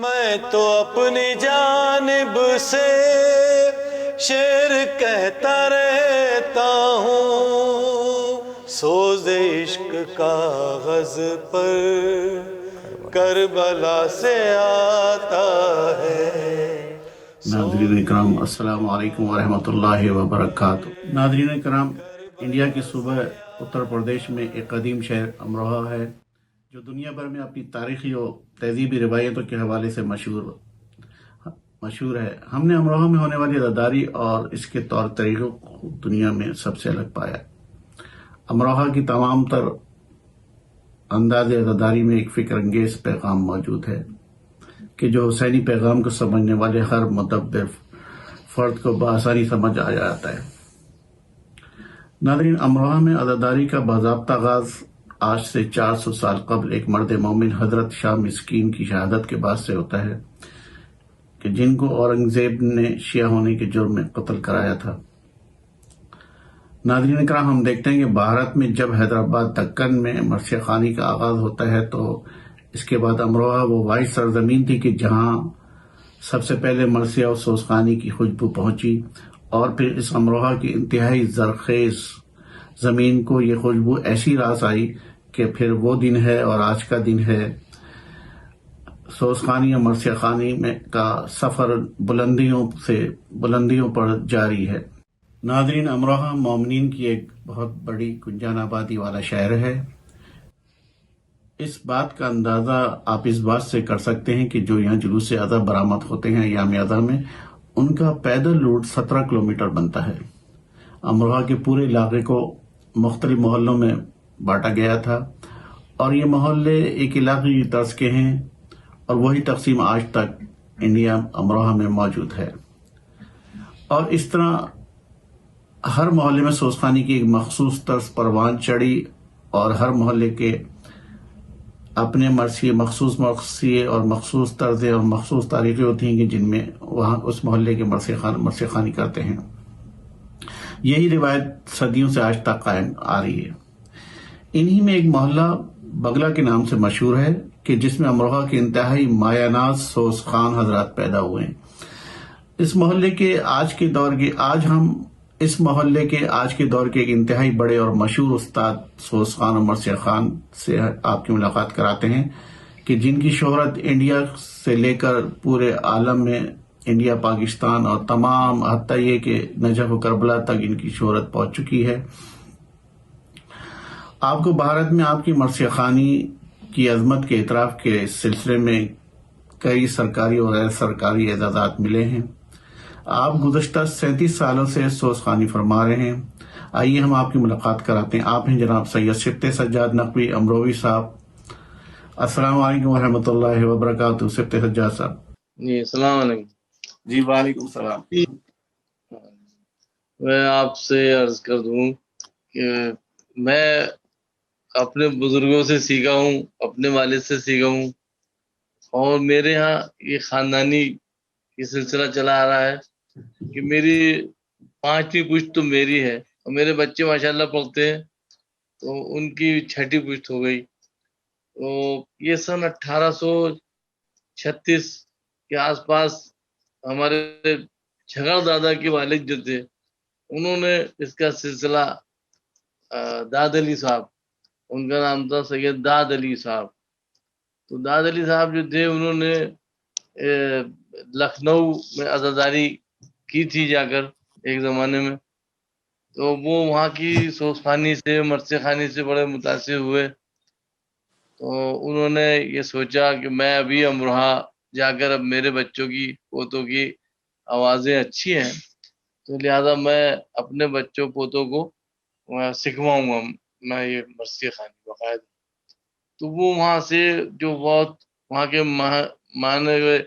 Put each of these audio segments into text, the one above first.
میں تو اپنی جانب سے شعر کہتا رہتا ہوں، سوز عشق کاغذ پر کربلا سے آتا ہے۔ ناظرین کرام، السلام علیکم ورحمۃ اللہ وبرکاتہ۔ ناظرین کرام، انڈیا کے صوبہ اتر پردیش میں ایک قدیم شہر امروہہ ہے جو دنیا بھر میں اپنی تاریخی اور تہذیبی روایتوں کے حوالے سے مشہور ہے۔ ہم نے امروہہ میں ہونے والی عزاداری اور اس کے طور طریقوں کو دنیا میں سب سے الگ پایا۔ امروہہ کی تمام تر انداز عزاداری میں ایک فکر انگیز پیغام موجود ہے کہ جو حسینی پیغام کو سمجھنے والے ہر مدبر فرد کو بآسانی سمجھ آ جاتا ہے۔ ناظرین، امروہہ میں عزاداری کا باضابطہ آغاز آج سے 400 سال قبل ایک مرد مومن حضرت شاہ مسکین کی شہادت کے بعد سے ہوتا ہے کہ جن کو اورنگزیب نے شیعہ ہونے کے جرم میں قتل کرایا تھا۔ ناظرین کرام، ہم دیکھتے ہیں کہ بھارت میں جب حیدرآباد دکن میں مرثیہ خوانی کا آغاز ہوتا ہے تو اس کے بعد امروہہ وہ واحد سرزمین تھی کہ جہاں سب سے پہلے مرثیہ اور سوزخانی کی خوشبو پہنچی، اور پھر اس امروہہ کی انتہائی زرخیز زمین کو یہ خوشبو ایسی راس آئی کہ پھر وہ دن ہے اور آج کا دن ہے۔ سوزخانی اور مرثیہ خوانی میں کا سفر بلندیوں پر جاری ہے۔ ناظرین، امروہہ مومنین کی ایک بہت بڑی گنجان آبادی والا شہر ہے۔ اس بات کا اندازہ آپ اس بات سے کر سکتے ہیں کہ جو یہاں جلوس اضحیٰ برآمد ہوتے ہیں یوم اضحیٰ میں، ان کا پیدل روٹ 17 کلومیٹر بنتا ہے۔ امروہہ کے پورے علاقے کو مختلف محلوں میں بانٹا گیا تھا، اور یہ محلے ایک علاقائی طرز کے ہیں، اور وہی تقسیم آج تک انڈیا امروہہ میں موجود ہے۔ اور اس طرح ہر محلے میں سوزخانی کی ایک مخصوص طرز پروان چڑھی، اور ہر محلے کے اپنے مخصوص مرثیے اور مخصوص طرزیں اور مخصوص تاریخیں ہوتی ہیں کہ جن میں وہاں اس محلے کے مرثیہ خوانی کرتے ہیں۔ یہی روایت صدیوں سے آج تک قائم آ رہی ہے۔ انہی میں ایک محلہ بگلا کے نام سے مشہور ہے کہ جس میں امروہہ کے انتہائی مایہ ناز سوزخان حضرات پیدا ہوئے ہیں۔ اس محلے کے آج کے دور کے ایک انتہائی بڑے اور مشہور استاد سوزخان اور مرثیہ خان سے آپ کی ملاقات کراتے ہیں کہ جن کی شہرت انڈیا سے لے کر پورے عالم میں، انڈیا، پاکستان اور تمام حتیٰ یہ کہ نجف و کربلا تک ان کی شہرت پہنچ چکی ہے۔ آپ کو بھارت میں آپ کی مرثیہ خوانی کی عظمت کے اعتراف کے سلسلے میں کئی سرکاری اور غیر سرکاری اعزازات ملے ہیں۔ آپ گزشتہ 37 سالوں سے سوزخانی فرما رہے ہیں۔ آئیے ہم آپ کی ملاقات کراتے ہیں۔ آپ ہیں جناب سید سبط سجاد نقوی امروہی صاحب۔ السلام علیکم ورحمۃ اللہ وبرکاتہ۔ سبط سجاد صاحب جی السلام علیکم۔ جی وعلیکم السلام۔ میں آپ سے عرض کر دوں کہ میں اپنے بزرگوں سے سیکھا ہوں، اپنے والد سے سیکھا ہوں، اور میرے ہاں یہ خاندانی یہ سلسلہ چلا آ رہا ہے کہ میری 5ویں پشت تو میری ہے، اور میرے بچے ماشاءاللہ پڑھتے ہیں تو ان کی 6ٹھی پشت ہو گئی۔ تو یہ سن 1836 کے آس پاس ہمارے جھگڑ دادا کے والد جو تھے انہوں نے اس کا سلسلہ داد علی صاحب، ان کا نام تھا سید داد علی صاحب۔ تو داد علی صاحب جو تھے انہوں نے لکھنؤ میں عزاداری کی تھی جا کر ایک زمانے میں، تو وہ وہاں کی سوزخانی سے مرثیہ خوانی سے بڑے متاثر ہوئے۔ تو انہوں نے یہ سوچا کہ میں ابھی امروہہ جا کر اب میرے بچوں کی پوتوں کی آوازیں اچھی ہیں تو لہذا میں اپنے بچوں پوتوں کو سکھواؤں گا میں یہ مرثیہ خوانی باقاعدہ۔ تو وہ وہاں سے جو بہت وہاں کے مانے ہوئے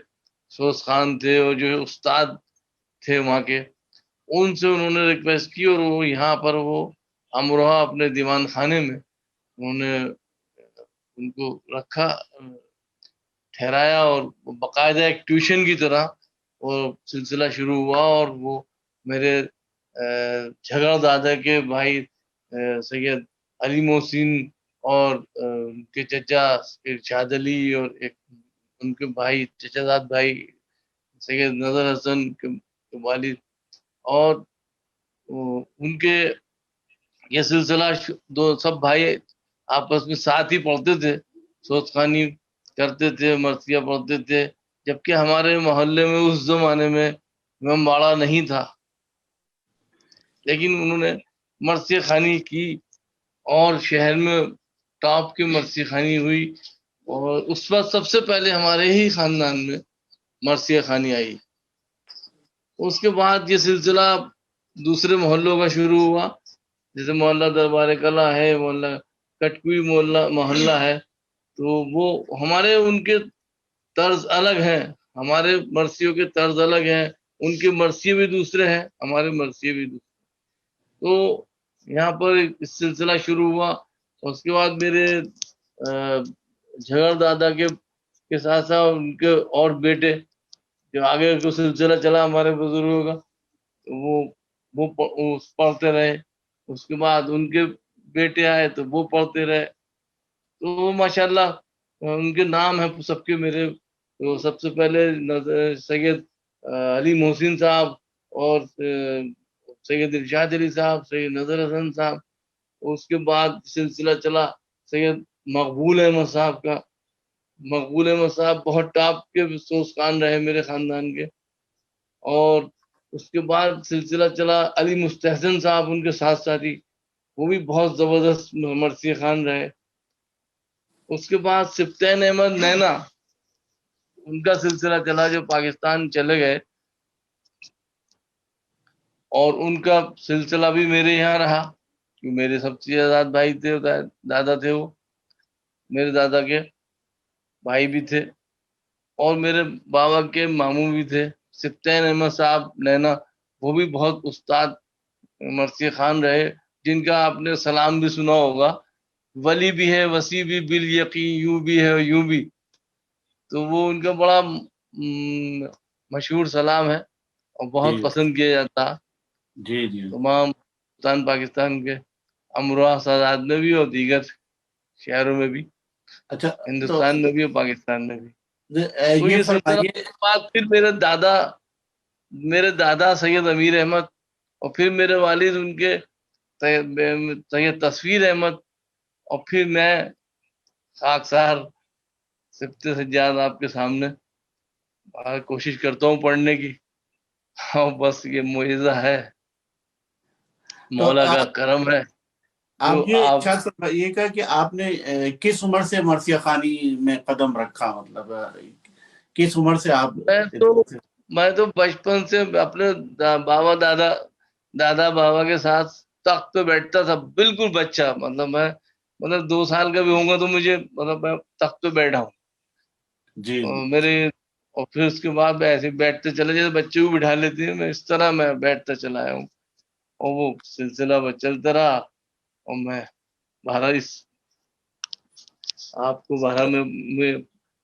سوزخان تھے اور جو استاد تھے وہاں کے، ان سے انہوں نے ریکویسٹ کی، اور وہ یہاں پر وہ امروہہ اپنے دیوان خانے میں انہوں نے ان کو رکھا، ٹھہرایا، اور باقاعدہ ایک ٹیوشن کی طرح وہ سلسلہ شروع ہوا۔ اور وہ میرے جھگڑ دادا کے بھائی سید علی محسن اور ان کے چچا ارشاد علی اور ایک ان کے بھائی چچا زاد بھائی سید نظر حسن کے والد، اور ان کے یہ سلسلہ دو سب بھائی آپس میں ساتھ ہی پڑھتے تھے، سوت خوانی کرتے تھے، مرثیہ پڑھتے تھے، جبکہ ہمارے محلے میں اس زمانے میں امام باڑہ نہیں تھا، لیکن انہوں نے مرثیہ خوانی کی اور شہر میں ٹاپ کی مرثیہ خوانی ہوئی، اور اس وقت سب سے پہلے ہمارے ہی خاندان میں مرثیہ خوانی آئی۔ اس کے بعد یہ سلسلہ دوسرے محلوں کا شروع ہوا، جیسے محلہ دربار کلا ہے، محلہ کٹکوئی محلہ ہے، تو وہ ہمارے ان کے طرز الگ ہیں، ہمارے مرثیوں کے طرز الگ ہیں، ان کے مرثیے بھی دوسرے ہیں، ہمارے مرثیے بھی دوسرے۔ تو یہاں پر اس سلسلہ شروع ہوا، اور اس کے بعد میرے جھگڑ دادا کے ساتھ ساتھ ان کے اور بیٹے جو آگے کو سلسلہ چلا ہمارے بزرگوں کا، وہ پڑھتے رہے، اس کے بعد ان کے بیٹے آئے تو وہ پڑھتے رہے، تو ماشاءاللہ ان کے نام ہیں سب کے میرے۔ تو سب سے پہلے سید علی محسن صاحب، اور سید ارشاد علی صاحب، سید نظر حسن صاحب، اس کے بعد سلسلہ چلا سید مقبول احمد صاحب کا۔ مقبول احمد صاحب بہت ٹاپ کے سوسکان رہے میرے خاندان کے، اور اس کے بعد سلسلہ چلا علی مستحسن صاحب، ان کے ساتھ ساتھی، وہ بھی بہت زبردست مرثیہ خوان رہے۔ اس کے بعد سبطین احمد نینا، ان کا سلسلہ چلا جو پاکستان چلے گئے، اور ان کا سلسلہ بھی میرے یہاں رہا، میرے سب سے آزاد بھائی تھے، دادا تھے، وہ میرے دادا کے بھائی بھی تھے، اور میرے بابا کے ماموں بھی تھے سبطین احمد صاحب نینا، وہ بھی بہت استاد مرثیہ خوان رہے، جن کا آپ نے سلام بھی سنا ہوگا، ولی بھی ہے وسیع بھی بال یقین، یوں بھی ہے یوں بھی، تو وہ ان کا بڑا مشہور سلام ہے اور بہت جی پسند کیا جاتا جی جی تمام پاکستان کے امروہہ سادات میں بھی اور دیگر شہروں میں بھی، اچھا، تو ہندوستان میں بھی اور پاکستان میں بھی۔ تو یہ یہ سلسلہ فرمائیے، کے بعد پھر میرے دادا سید امیر احمد، اور پھر میرے والد ان کے سید تصویر احمد، اور پھر میں خاکسار سبت سجاد آپ کے سامنے کوشش کرتا ہوں پڑھنے کی، اور بس یہ معجزہ ہے، تو مولا کا کرم ہے جو آپ یہ آپ۔ یہ کہا کہ آپ نے کس عمر سے مرثیہ خوانی میں قدم رکھا، مطلب کس عمر سے آپ میں تو بچپن سے اپنے دادا بابا کے ساتھ تخت پہ بیٹھتا تھا، بالکل بچہ، مطلب 2 سال کا بھی ہوں گا تو مجھے میں تخت پہ بیٹھا ہوں، جی اور پھر اس کے بعد ایسے بیٹھتے چلے، جیسے بچے کو بٹھا لیتے ہیں، میں اس طرح میں بیٹھتا چلا آیا ہوں، اور وہ سلسلہ چلتا رہا، اور میں بہرحال آپ کو میں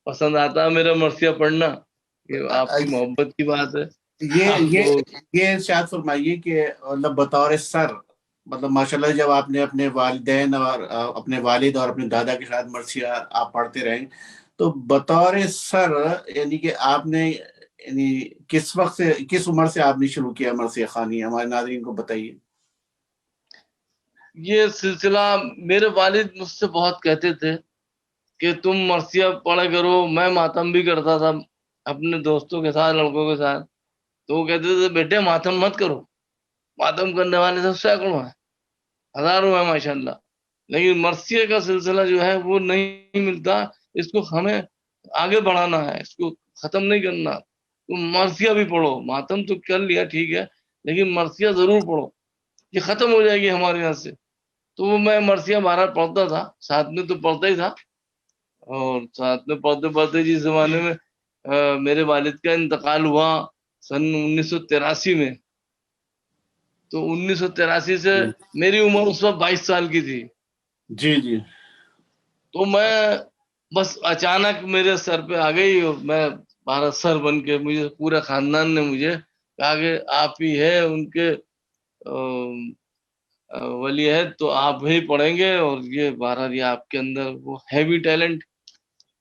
پسند آتا ہے میرا مرثیہ پڑھنا، یہ آپ کی محبت کی بات ہے، یہ آپ یہ کو۔ یہ ارشاد فرمائیے کہ مطلب بطور سر، مطلب ماشاءاللہ جب آپ نے اپنے والدین اور اپنے والد اور اپنے دادا کے ساتھ مرثیہ آپ پڑھتے رہیں، تو بطور سر یعنی کہ آپ نے یعنی کس وقت سے، کس عمر سے آپ نے شروع کیا مرثیہ خوانی؟ ہمارے ناظرین کو بتائیے۔ یہ سلسلہ میرے والد مجھ سے بہت کہتے تھے کہ تم مرثیہ پڑھا کرو، میں ماتم بھی کرتا تھا اپنے دوستوں کے ساتھ، لڑکوں کے ساتھ، تو وہ کہتے تھے بیٹے ماتم مت کرو، ماتم کرنے والے تو سینکڑوں ہیں، ہزاروں ہیں ماشاءاللہ، لیکن مرثیہ کا سلسلہ جو ہے وہ نہیں ملتا، اس کو ہمیں آگے بڑھانا ہے، اس کو ختم نہیں کرنا، تم مرثیہ بھی پڑھو، ماتم تو کر لیا ٹھیک ہے، لیکن مرثیہ ضرور پڑھو، یہ ختم ہو جائے گی ہمارے یہاں سے۔ تو وہ میں مرثیہ بہرحال پڑھتا تھا، ساتھ میں تو پڑھتا ہی تھا، اور ساتھ میں پڑھتے پڑھتے جس زمانے میں میرے والد کا انتقال ہوا سن 1983 میں، تو 1983 سے میری عمر اس وقت 22 سال کی تھی، جی جی تو میں بس اچانک میرے سر پہ آ گئی، اور میں بھارت سر بن کے، مجھے پورے خاندان نے مجھے کہا کہ آپ ہی ہے ان کے ولی ہے، تو آپ ہی پڑھیں گے، اور یہ بہرحال یہ آپ کے اندر وہ ہیوی ٹیلنٹ،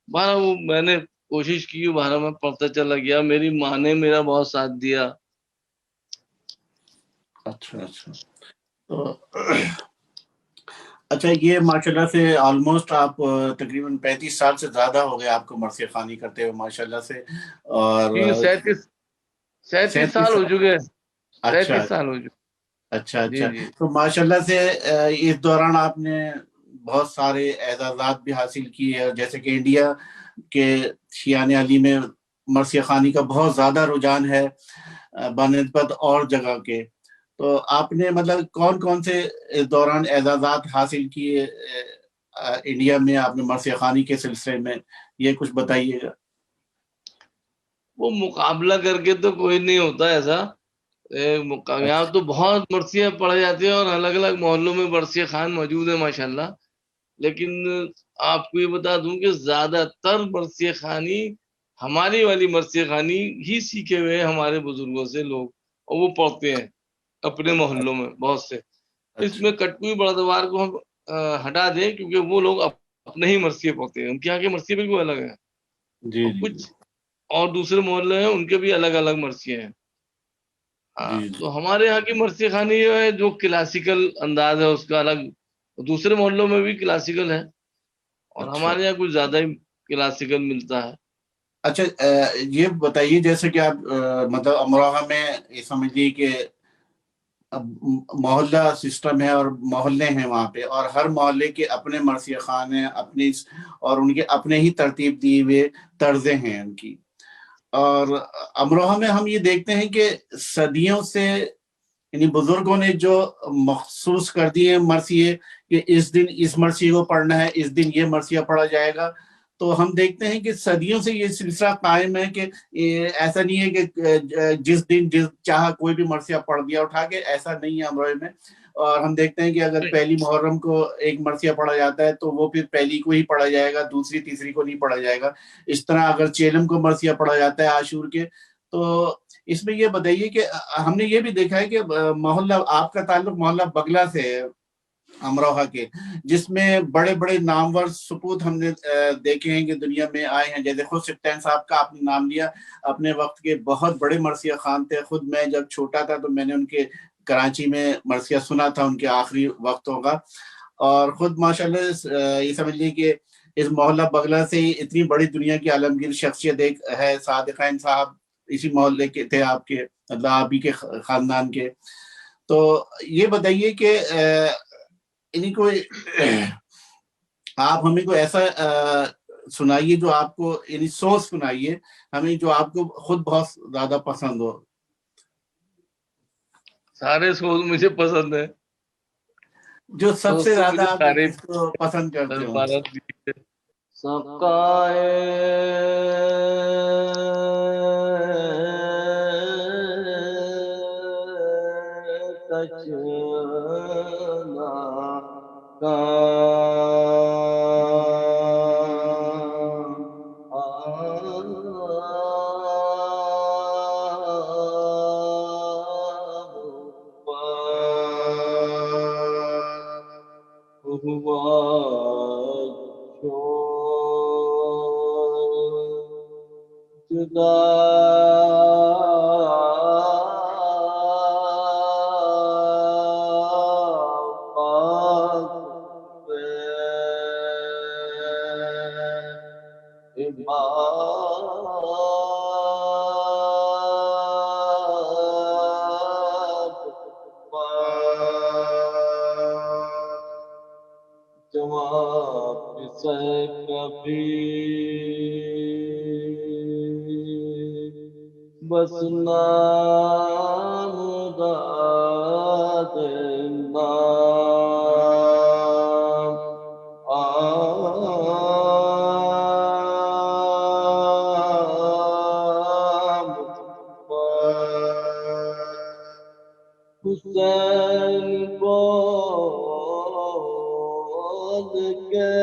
بہرحال وہ میں نے کوشش کی, بارہ میں پڑھتا چلا گیا. میری ماں نے میرا بہت ساتھ دیا. اچھا اچھا. تو اچھا, یہ ماشاءاللہ سے آلموسٹ آپ تقریباً 35 سال سے زیادہ ہو گئے آپ کو مرثیہ خوانی کرتے ہوئے ماشاءاللہ سے, اور 37 37 سال ہو سال چکے. اچھا 37 سال ہو چکے. اچھا جی اچھا. جی. تو ماشاءاللہ سے اس دوران آپ نے بہت سارے اعزازات بھی حاصل کیے ہیں, جیسے کہ انڈیا کے شیان علی میں مرثیہ خوانی کا بہت زیادہ رجحان ہے بنسبت اور جگہ کے. تو آپ نے مطلب کون کون سے اس دوران اعزازات حاصل کیے انڈیا میں آپ نے مرثیہ خوانی کے سلسلے میں, یہ کچھ بتائیے گا. وہ مقابلہ کر کے تو کوئی نہیں ہوتا ایسا. یہاں اچھا تو بہت مرثیہ پڑھے جاتے ہیں, اور الگ الگ محلوں میں مرثیہ خان موجود ہے ماشاءاللہ. لیکن آپ کو یہ بتا دوں کہ زیادہ تر مرثیہ خوانی, ہماری والی مرثیہ خوانی ہی سیکھے ہوئے ہیں ہمارے بزرگوں سے لوگ, اور وہ پڑھتے ہیں اپنے محلوں میں بہت سے. اس اچھا میں کٹوی بردوار کو ہم ہٹا دیں, کیونکہ وہ لوگ اپنے ہی مرثیے پڑھتے ہیں, ان کے یہاں کے مرثیے بالکل الگ ہے. جی اور جی کچھ اور دوسرے محلے ہیں, ان کے بھی الگ الگ مرثیے ہیں. ہاں, جی جی تو ہمارے یہاں کی مرثیہ خوانی جو ہے, جو کلاسیکل انداز ہے اس کا الگ. دوسرے محلوں میں بھی کلاسیکل ہے, اور اچھا ہمارے یہاں کچھ زیادہ ہی کلاسیکل ملتا ہے. اچھا. یہ بتائیے جیسے کہ آپ مطلب امروہہ میں یہ سمجھیے کہ محلہ سسٹم ہے اور محلے ہیں وہاں پہ, اور ہر محلے کے اپنے مرثیہ خوان ہیں اپنی, اور ان کے اپنے ہی ترتیب دیے ہوئے طرزیں ہیں ان کی. اور امروہہ میں ہم یہ دیکھتے ہیں کہ صدیوں سے یعنی بزرگوں نے جو مخصوص کر دیے مرثیے کہ اس دن اس مرثیے کو پڑھنا ہے, اس دن یہ مرثیہ پڑھا جائے گا. تو ہم دیکھتے ہیں کہ صدیوں سے یہ سلسلہ قائم ہے کہ ایسا نہیں ہے کہ جس دن جس چاہا کوئی بھی مرثیہ پڑھ دیا اٹھا کے, ایسا نہیں ہے امروہے میں. اور ہم دیکھتے ہیں کہ اگر پہلی محرم کو ایک مرثیہ پڑھا جاتا ہے تو وہ پھر پہلی کو ہی پڑھا جائے گا, دوسری تیسری کو نہیں پڑھا جائے گا. اس طرح اگر چیلم کو مرثیہ پڑھا جاتا ہے عاشور کے, تو اس میں یہ بتائیے کہ ہم نے یہ بھی دیکھا ہے کہ محلہ, آپ کا تعلق محلہ بگلا سے ہے امروہہ کے, جس میں بڑے بڑے نامور سپوت ہم نے دیکھے ہیں کہ دنیا میں آئے ہیں. جیسے خود سبطین صاحب کا آپ نے نام لیا, اپنے وقت کے بہت بڑے مرثیہ خوان تھے. خود میں جب چھوٹا تھا تو میں نے ان کے کراچی میں مرثیہ سنا تھا ان کے آخری وقتوں کا. اور خود ماشاءاللہ یہ سمجھ لیے کہ اس محلہ بگلا سے ہی اتنی بڑی دنیا کی عالمگیر شخصیت ایک ہے. صادقین صاحب اسی محلے کے تھے آپ کے, مطلب آپ ہی کے خاندان کے. تو یہ بتائیے کہ انہیں کوئی آپ ہمیں کو ایسا سنائیے جو آپ کو, یعنی سوچ سنائیے ہمیں جو آپ کو خود بہت زیادہ پسند ہو. سارے سوز مجھے پسند ہے. جو سب سے سوز تو زیادہ مجھے آپ سارے جس کو پسند کرتے ہوں. سکائے کچنا جدا جواب سے کبھی بس نام داد حسین بول کے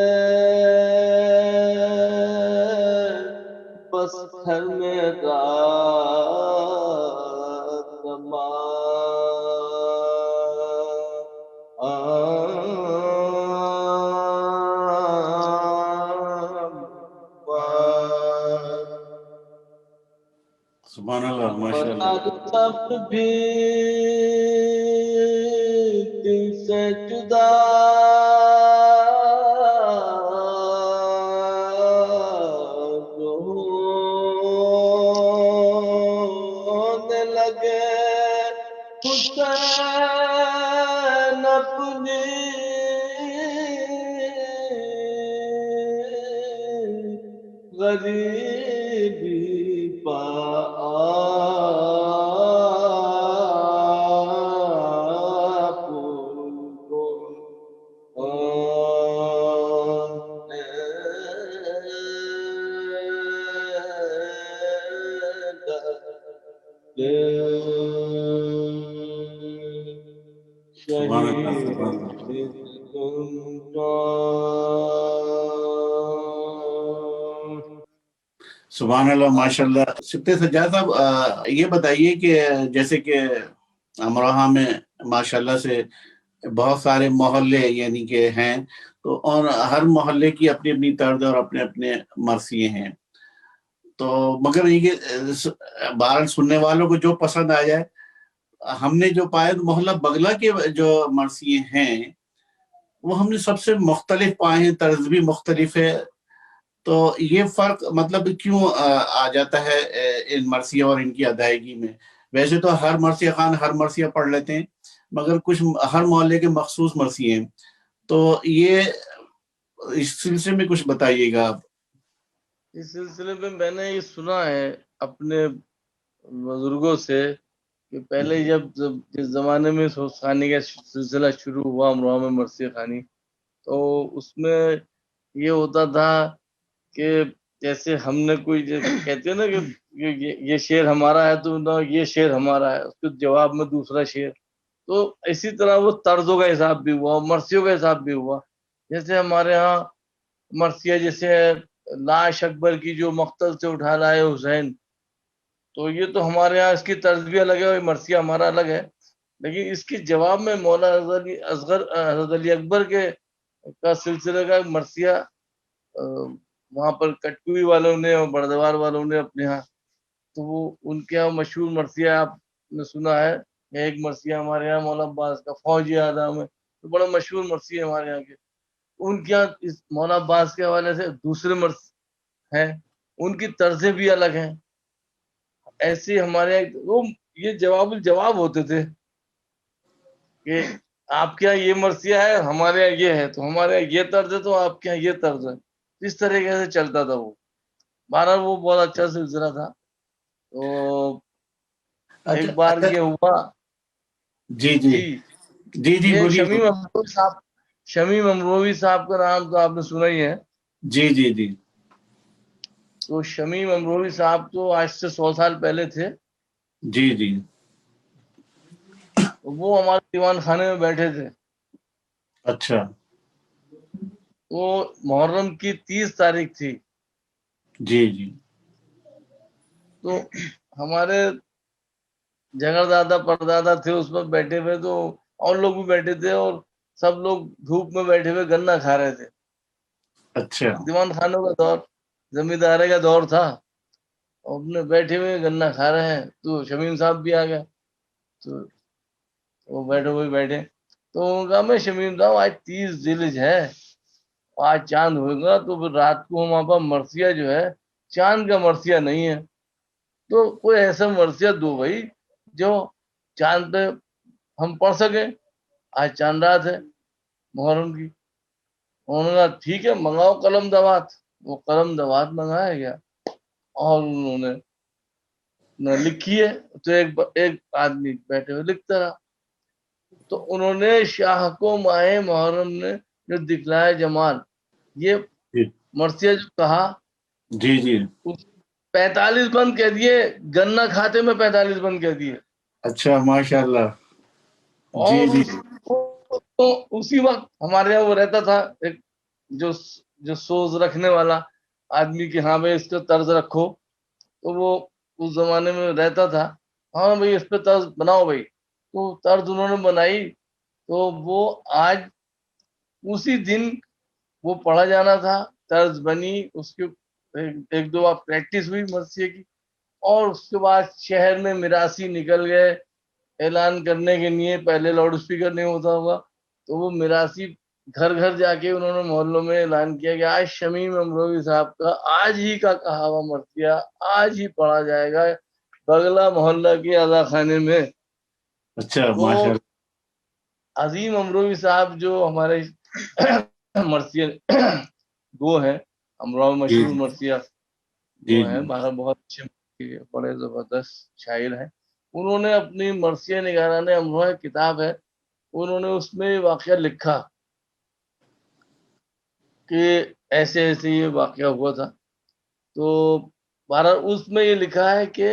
بس گھر میں سبحان اللہ، ماشاء بتا اللہ. دو سب بھی دل سے جدا جو ہونے لگے حسین اپنی غریبی پا آپ کو سبحان اللہ، سبحان اللہ. سبحان اللہ، ماشاء اللہ. سبتے سجاد صاحب، یہ بتائیے کہ جیسے کہ امروہہ میں ماشاء اللہ سے بہت سارے محلے یعنی کہ ہیں، تو اور ہر محلے کی اپنی اپنی طرز اور اپنے اپنے مرثیے ہیں. تو مگر یہ بہرحال سننے والوں کو جو پسند آ جائے. ہم نے جو پائے محلہ بگلا کے جو مرثیے ہیں وہ ہم نے سب سے مختلف پائے ہیں، طرز بھی مختلف ہے. تو یہ فرق مطلب کیوں آ جاتا ہے ان مرثیہ اور ان کی ادائیگی میں؟ ویسے تو ہر مرثیہ خان ہر مرثیہ پڑھ لیتے ہیں، مگر کچھ ہر محلے کے مخصوص مرثیے ہیں. تو یہ اس سلسلے میں کچھ بتائیے گا آپ. اس سلسلے میں نے یہ سنا ہے اپنے بزرگوں سے کہ پہلے جب جس زمانے میں خانی کا سلسلہ شروع ہوا امروہہ میں مرثیہ خوانی، تو اس میں یہ ہوتا تھا کہ جیسے ہم نے کوئی کہتے ہیں نا کہ یہ شعر ہمارا ہے تو نہ یہ شعر ہمارا ہے، اس کے جواب میں دوسرا شعر. تو اسی طرح وہ طرزوں کا حساب بھی ہوا، مرثیوں کا حساب بھی ہوا. جیسے ہمارے ہاں مرثیہ جیسے لاش اکبر کی جو مقتل سے اٹھا لائے حسین، تو یہ تو ہمارے ہاں اس کی طرز بھی الگ ہے اور مرثیہ ہمارا الگ ہے. لیکن اس کے جواب میں مولا حضرت علی اکبر کے کا سلسلے کا مرثیہ وہاں پر کٹکوئی والوں نے اور بردوار والوں نے اپنے ہاں، تو وہ ان کے یہاں مشہور مرثیہ آپ نے سنا ہے. ایک مرثیہ ہمارے یہاں مولا عباس کا فوجی آدم ہے، تو بڑا مشہور مرثیہ ہمارے یہاں کے. ان کے یہاں اس مولا عباس کے حوالے سے دوسرے مرث ہیں، ان کی طرزیں بھی الگ ہیں. ایسے ہمارے یہاں وہ یہ جواب الجواب ہوتے تھے کہ آپ کے یہاں یہ مرثیہ ہے، ہمارے یہاں یہ ہے، تو ہمارے یہاں یہ طرز ہے تو آپ کے یہاں یہ طرز ہے. اس طریقے سے چلتا تھا وہ. بہرحال وہ بہت اچھا سلسلہ تھا. تو ایک بار اچھا، یہ ہوا. جی جی جی جی جی یہ بولیے. شمیم امروی صاحب کا نام تو آپ نے سنا ہی ہے. جی جی جی تو شمیم امروی صاحب تو آج سے 100 سال پہلے تھے. جی جی وہ ہمارے دیوان خانے میں بیٹھے تھے. اچھا. وہ محرم کی 30 تاریخ تھی. جی جی تو ہمارے جگر دادا پردادا تھے اس پر بیٹھے ہوئے، تو اور لوگ بھی بیٹھے تھے اور سب لوگ دھوپ میں بیٹھے ہوئے گنا کھا رہے تھے. اچھا. دیوان خانوں کا دور، زمینداری کا دور تھا. اپنے بیٹھے ہوئے گنا کھا رہے ہیں تو شمیم صاحب بھی آ گئے. تو وہ بیٹھے تو کہا میں شمیم صاحب آج 30 ذیلحج ہے، آج چاند ہوگا تو پھر رات کو ہمارے پاس مرثیہ جو ہے چاند کا مرثیہ نہیں ہے، تو کوئی ایسا مرثیہ دو بھائی جو چاند پہ ہم پڑھ سکیں. آج چاند رات ہے محرم کی. انہوں نے کہا ٹھیک ہے منگاؤ قلم دوات. وہ قلم دوات منگایا گیا اور انہوں نے لکھی ہے. تو ایک آدمی بیٹھے ہوئے لکھتا رہا. تو انہوں نے شاہ کو ماہ محرم نے جو دکھلایا جمال، یہ جی مرثیہ جو کہا، جی جی 45 بند کہہ دیے، گنا کھاتے میں 45 بند کہہ دیے. اچھا، ماشاء اللہ. جی اور جی تو اسی وقت ہمارے یہاں وہ رہتا تھا ایک جو جو سوز رکھنے والا آدمی کہ ہاں بھائی اس کا طرز رکھو. تو وہ اس زمانے میں رہتا تھا، ہاں بھائی اس پہ طرز بناؤ بھائی. تو طرز انہوں نے بنائی. تو وہ آج اسی دن وہ پڑھا جانا تھا، طرز بنی، اس کی ایک دو آپ پریکٹس ہوئی مرثیے کی، اور اس کے بعد شہر میں میراثی نکل گئے اعلان کرنے کے لیے. پہلے لاؤڈ اسپیکر نہیں ہوتا ہوگا تو وہ میراثی گھر گھر جا کے انہوں نے محلوں میں اعلان کیا کہ آج شمیم امروی صاحب کا آج ہی کا کہا ہوا مرثیہ آج ہی پڑھا جائے گا بغلہ محلہ کی اذا خانے میں. اچھا تو ماشاء اللہ. عظیم امروی صاحب جو ہمارے مرثیہ گو ہیں، امراؤ جی مشہور مرثیہ جی جو ہیں، جی بہت اچھے بڑے زبردست شاعر ہیں. انہوں نے اپنی مرثیہ نگارانِ امروہ کتاب ہے، انہوں نے اس میں واقعہ لکھا کہ ایسے ایسے یہ واقعہ ہوا تھا. تو بہرحال اس میں یہ لکھا ہے کہ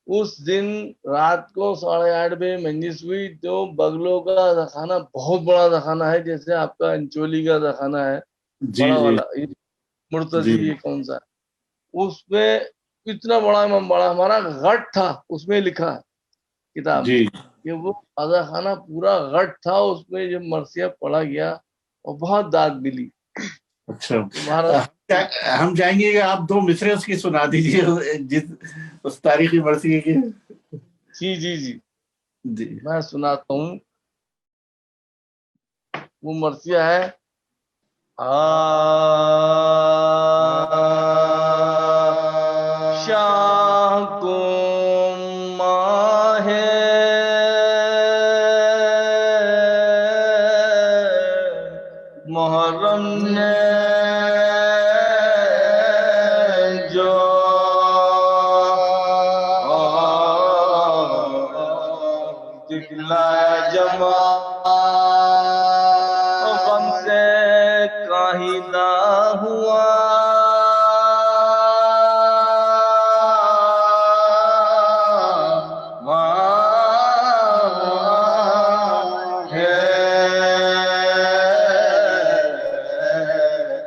اس دن رات کو 8:30 بجے منجس ہوئی تو بغلوں کا اذاخانہ بہت بڑا اذاخانہ ہے، جیسے آپ کا انچولی کا اذاخانہ ہے جی بڑا جی والا، مرتضی جی یہ کون سا ہے، اس میں اتنا بڑا ہمارا غٹ تھا. اس میں لکھا ہے کتاب میں جی. کہ وہ اذاخانہ پورا غٹ تھا، اس میں جب مرثیہ پڑھا گیا اور بہت داد ملی. اچھا تمہارا ہم چاہیں گے کہ آپ 2 مصرے اس کی سنا دیجیے جس اس تاریخی مرثیے کی. جی جی جی جی میں سناتا ہوں. وہ مرثیہ ہے شاہ کو ماہ محرم نے جو دکھلایا جمال غم سے کاہیدہ ہوا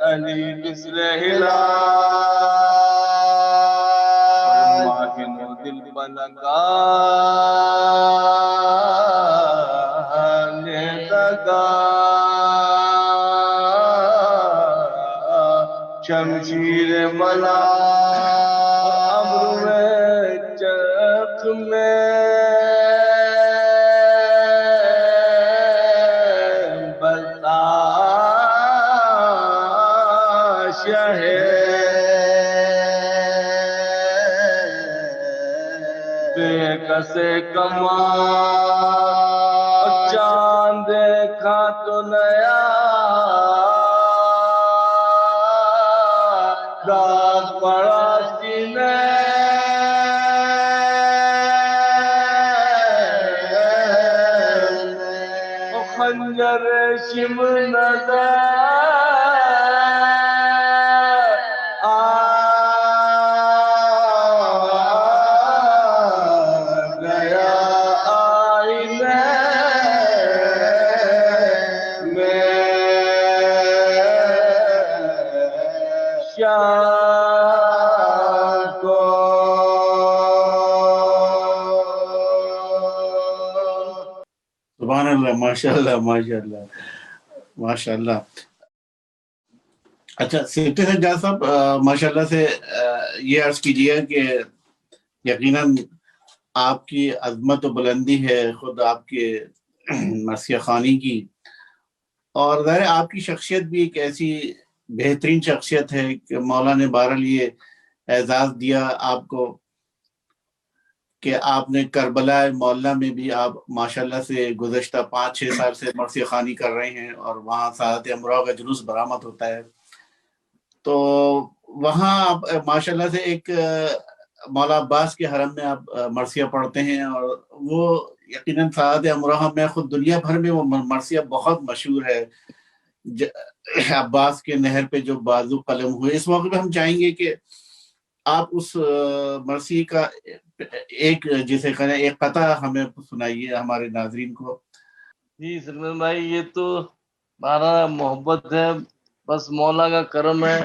علی بسر ہلا ماہنو دل پلگا لگا شمشیر بلا ابرو چرخ میں بلتا شہ بے کسے کما چاند دیکھا تو نیا داغ پڑا سینے خنجر شم نظر گیا آئینے میں شاہ کو سبحان اللہ ماشاء اللہ ماشاء اللہ ماشاء اللہ. اچھا سفتی سجاد صاحب ماشاء اللہ سے یہ عرض کیجیے کہ یقیناً آپ کی عظمت و بلندی ہے خود آپ کے مرثیہ خوانی کی، اور ظاہر آپ کی شخصیت بھی ایک ایسی بہترین شخصیت ہے کہ مولا نے بہرحال یہ اعزاز دیا آپ کو کہ آپ نے کربلا معلیٰ میں بھی آپ ماشاءاللہ سے گزشتہ 5-6 سال سے مرثیہ خوانی کر رہے ہیں، اور وہاں سعادت امراء کا جلوس برآمد ہوتا ہے. تو وہاں آپ ماشاءاللہ سے ایک مولا عباس کے حرم میں آپ مرثیہ پڑھتے ہیں، اور وہ یقیناً سعادت امراء میں خود دنیا بھر میں وہ مرثیہ بہت مشہور ہے. عباس کے نہر پہ جو بازو قلم ہوئے، اس موقع پہ ہم چاہیں گے کہ آپ اس مرثیے کا ایک جسے کہنا ایک قطعہ ہمیں سنائیے ہمارے ناظرین کو. جی سلمان بھائی، یہ تو ہمارا محبت ہے، بس مولا کا کرم ہے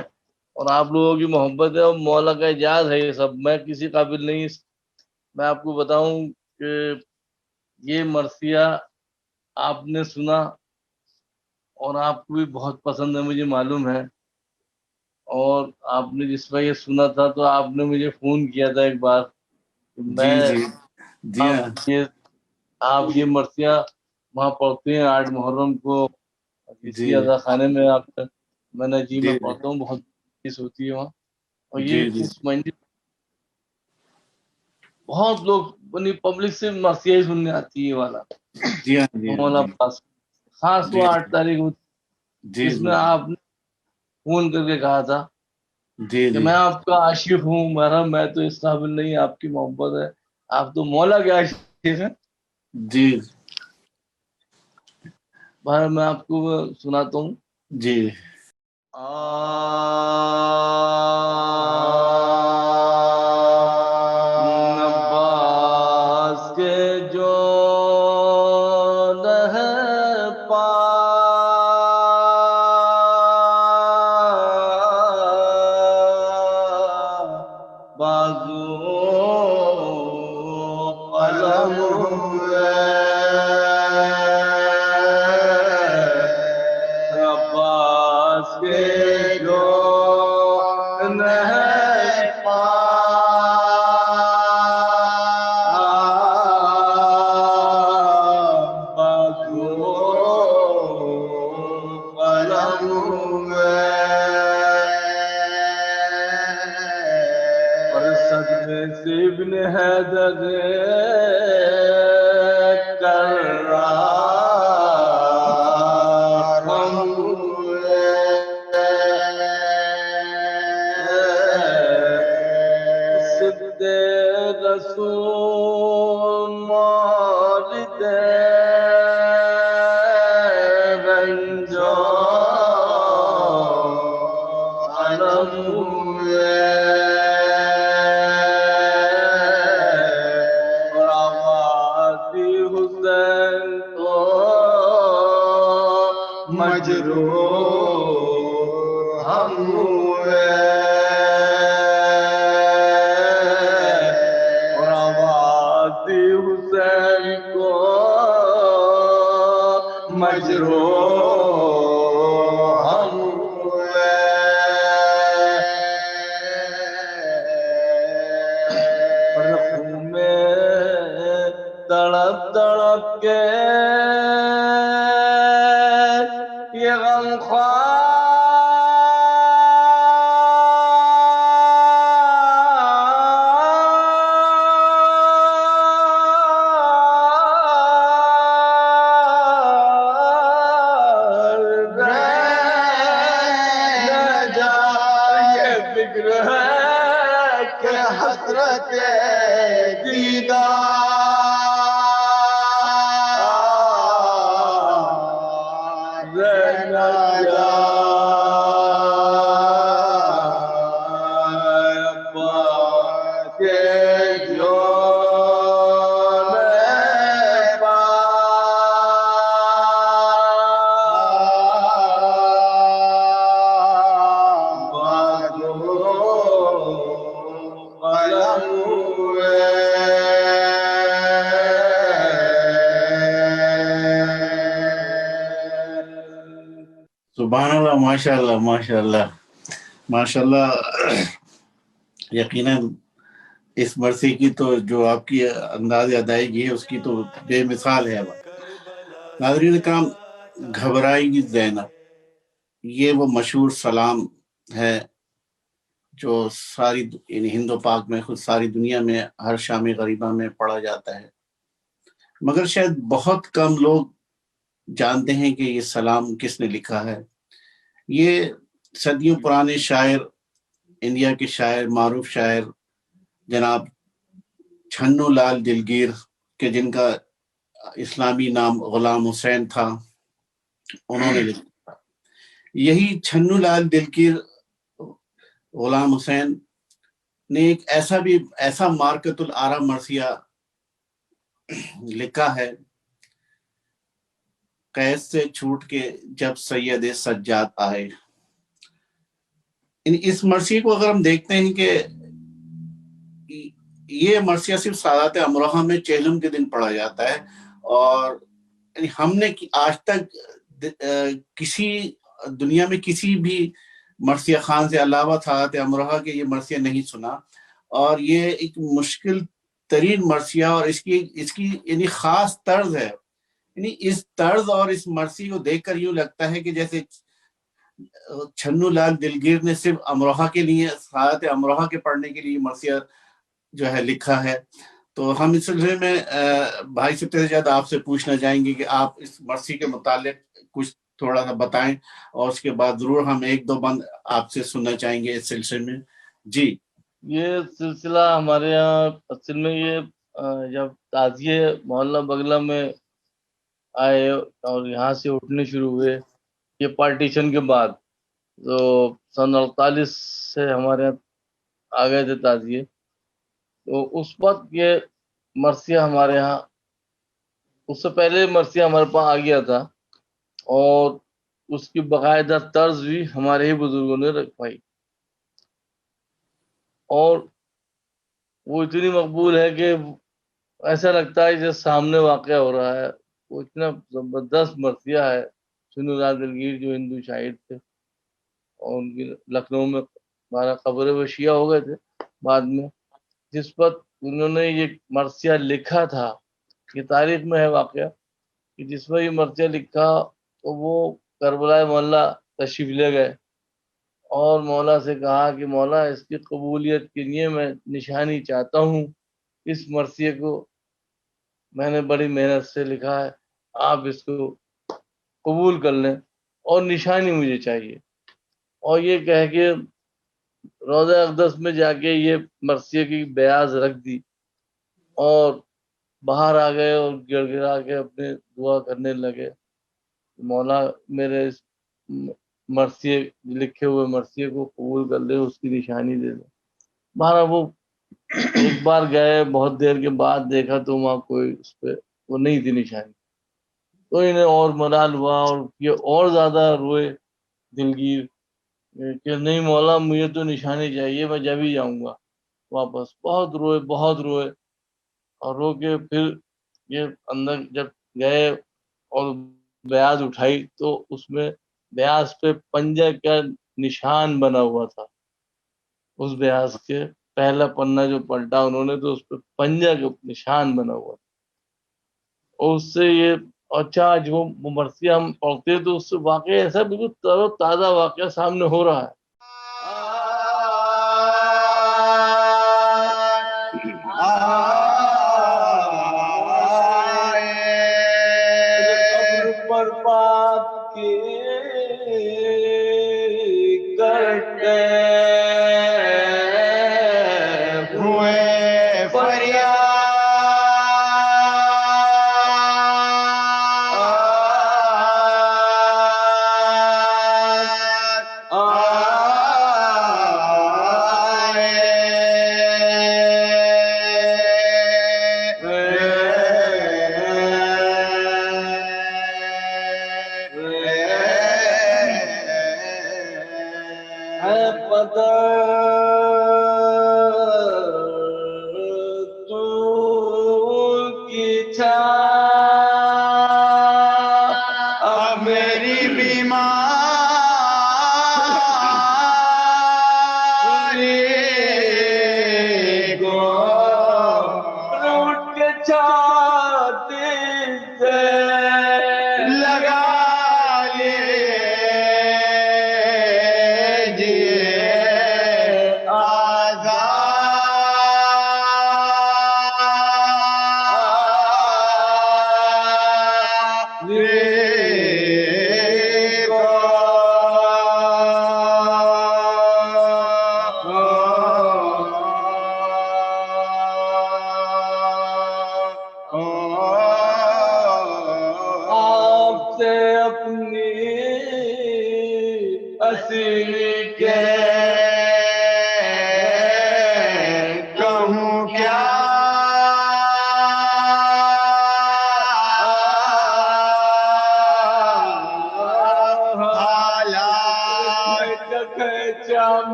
اور آپ لوگوں کی محبت ہے اور مولا کا اعجاز ہے. یہ سب میں کسی قابل نہیں. میں آپ کو بتاؤں کہ یہ مرثیہ آپ نے سنا اور آپ کو بھی بہت پسند ہے، مجھے معلوم ہے. اور آپ نے جس پر یہ سنا تھا تو آپ نے مجھے فون کیا تھا ایک بار جی میں جی جی ہاں آپ یہ مرثیہ وہاں پڑھتے ہیں 8 محرم کو جی کسی ادا خانے میں آپ کا؟ میں نے جی میں جی پڑھتا ہوں، بہت چیز ہوتی ہے وہاں. اور یہ جی جی اس مہینے بہت لوگ اپنی پبلک سے مرثیہ ہی سننے آتی ہے یہ والا جی ہاں جی ہاں مولانا جی عباس. خاص وہ جی 8 تاریخ کو جی جس میں جی آپ نے فون کر کے کہا تھا جی کہ جی میں آپ کا عاشق ہوں، میں تو اس قابل نہیں، آپ کی محبت ہے، آپ تو مولا کے عاشق ہیں. جی بہر میں آپ کو سناتا ہوں. جی عباس کے جو قلم عباس کے جو ابن حیدر کر صد رسول مولد رنجو علم حسین تو مجروح ہم ہوئے اور آواز حسین کو مجروح ہم ہوئے. تڑپ تڑپ کے یہ غم خوار نہ جائے فکر ہے کہ حسرت دیدار نہ جائے عباس کے جو سبحان اللہ ماشاء اللہ ماشاء اللہ ماشاء اللہ. یقیناً اس مرثی کی تو جو آپ کی انداز ادائیگی ہے اس کی تو بے مثال ہے. ناظرین کرام، گھبرائے گی زینب، یہ وہ مشہور سلام ہے جو ساری یعنی ہند و پاک میں خود ساری دنیا میں ہر شام غریبہ میں پڑھا جاتا ہے، مگر شاید بہت کم لوگ جانتے ہیں کہ یہ سلام کس نے لکھا ہے. یہ صدیوں پرانے شاعر، انڈیا کے شاعر، معروف شاعر جناب چھنو لال دلگیر کے، جن کا اسلامی نام غلام حسین تھا، انہوں نے لکھا. یہی چھنو لال دلگیر غلام حسین نے ایک ایسا مارکت العرب مرثیہ لکھا ہے، قید سے چھوٹ کے جب سید سجاد آئے. اس مرثیے کو اگر ہم دیکھتے ہیں کہ یہ مرثیہ صرف سادات امروہہ میں چہلم کے دن پڑھا جاتا ہے، اور ہم نے آج تک کسی دنیا میں کسی بھی مرثیہ خان سے علاوہ سادات امروہہ کے یہ مرثیہ نہیں سنا. اور یہ ایک مشکل ترین مرثیہ اور اس کی یعنی خاص طرز ہے. یعنی اس طرز اور اس مرثی کو دیکھ کر یوں لگتا ہے کہ جیسے چھنو لال دلگیر نے صرف امروہہ کے لیے، سعادت امروہہ کے پڑھنے کے لیے مرثیہ جو ہے لکھا ہے. تو ہم اس سلسلے میں بھائی سبتیجاد آپ سے پوچھنا چاہیں گے کہ آپ اس مرثی کے متعلق کچھ تھوڑا سا بتائیں، اور اس کے بعد ضرور ہم ایک دو بند آپ سے سننا چاہیں گے اس سلسلے میں. جی. یہ سلسلہ ہمارے یہاں اصل میں یہ جب تعزیے محلہ بگلہ میں آئے اور یہاں سے اٹھنے شروع ہوئے، یہ پارٹیشن کے بعد، تو سن 48 سے ہمارے یہاں آ گئے تھے تعزیے. تو اس وقت یہ مرثیہ ہمارے یہاں، اس سے پہلے مرثیہ ہمارے پاس آ گیا تھا، اور اس کی باقاعدہ طرز بھی ہمارے ہی بزرگوں نے رکھوائی، اور وہ اتنی مقبول ہے کہ ایسا لگتا ہے جیسے سامنے واقع ہو رہا ہے. وہ اتنا زبردست مرثیہ ہے. چھنو لال دلگیر جو ہندو شاعر تھے، اور ان کی لکھنؤ میں 12 قبریں وہ شیعہ ہو گئے تھے بعد میں. جس وقت انہوں نے یہ مرثیہ لکھا تھا، یہ تاریخ میں ہے واقعہ کہ جس وقت یہ مرثیہ لکھا تو وہ کربلا مولا تشریف لے گئے، اور مولا سے کہا کہ مولا اس کی قبولیت کے لیے میں نشانی چاہتا ہوں. اس مرثیے کو میں نے بڑی محنت سے لکھا ہے، آپ اس کو قبول کر لیں، اور نشانی مجھے چاہیے. اور یہ کہہ کے روضہ اقدس میں جا کے یہ مرثیے کی بیاض رکھ دی، اور باہر آ گئے اور گڑ گڑا کے اپنے دعا کرنے لگے، مولا میرے اس مرثیے لکھے ہوئے مرثیے کو قبول کر لے، اس کی نشانی دے دے. بہرحال وہ ایک بار گئے، بہت دیر کے بعد دیکھا تو وہاں کوئی اس پہ وہ نہیں تھی نشانی. تو انہیں اور ملال ہوا، اور یہ اور زیادہ روئے دلگیر کہ نہیں مولا مجھے تو نشانی چاہیے، میں جب ہی جاؤں گا واپس. بہت روئے، بہت روئے، اور رو کے پھر یہ اندر جب گئے اور بیاض اٹھائی تو اس میں بیاض پہ پنجہ کا نشان بنا ہوا تھا. اس بیاض کے پہلا پنہ جو پلٹا انہوں نے تو اس پہ پنجہ کا نشان بنا ہوا تھا. اور اس سے یہ اچھا جو مرثیہ ہم پڑھتے تو اس سے واقعہ ایسا بالکل تر و تازہ واقعہ سامنے ہو رہا ہے. قبر برباد کے کرتے ہوئے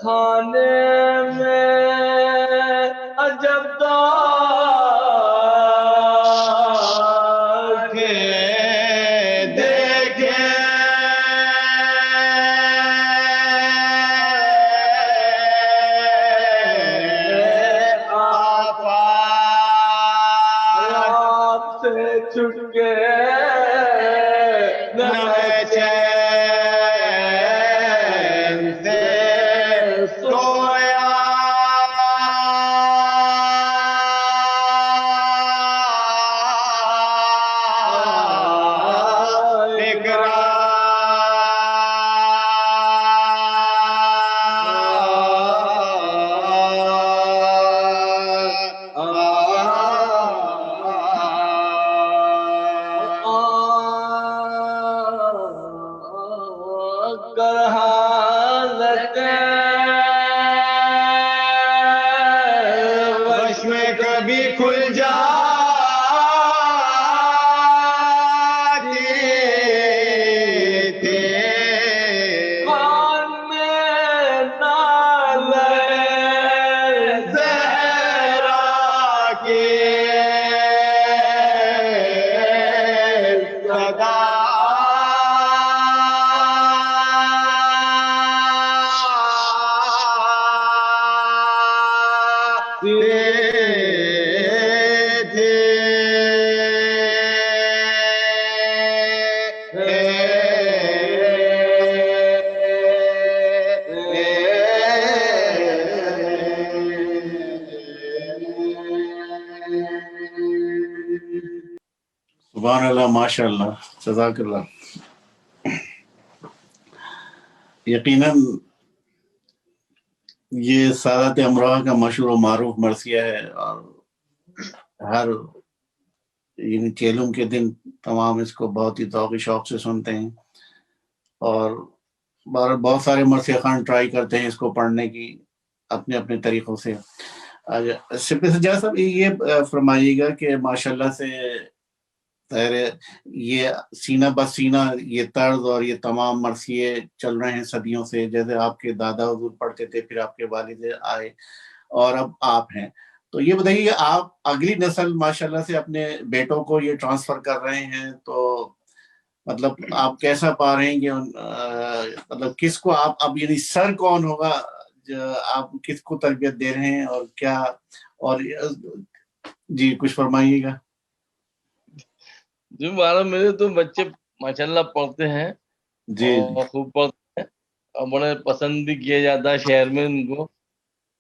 کھانے میں عجب چھٹ کے سویا کر حالت وش میں کبھی کھل جاتی تھی خان میں نالے زہرا کی صدا سبحان اللہ، ماشاء اللہ، جزاک اللہ. یقیناً یہ سعادت امروہہ کا مشہور و معروف مرثیہ ہے، اور ہر یعنی چیلم کے دن تمام اس کو بہت ہی ذوق شوق سے سنتے ہیں، اور بہت سارے مرثیہ خان ٹرائی کرتے ہیں اس کو پڑھنے کی اپنے اپنے طریقوں سے. سپہ سجاد صاحب یہ فرمائیے گا کہ ماشاءاللہ سے ظاہر ہے یہ سینہ بسینہ یہ طرز اور یہ تمام مرثیے چل رہے ہیں صدیوں سے، جیسے آپ کے دادا حضور پڑھتے تھے، پھر آپ کے والد آئے، اور اب آپ ہیں. تو یہ بتائیے آپ اگلی نسل ماشاءاللہ سے اپنے بیٹوں کو یہ ٹرانسفر کر رہے ہیں، تو مطلب آپ کیسا پا رہے ہیں کہ مطلب کس کو آپ اب یعنی سر کون ہوگا، آپ کس کو تربیت دے رہے ہیں اور کیا، اور جی کچھ فرمائیے گا. جو میرے تو بچے ماشاءاللہ پڑھتے ہیں جی اور خوب پڑھتے ہیں، اور بڑے پسند بھی کیا جاتا ہے شہر میں ان کو.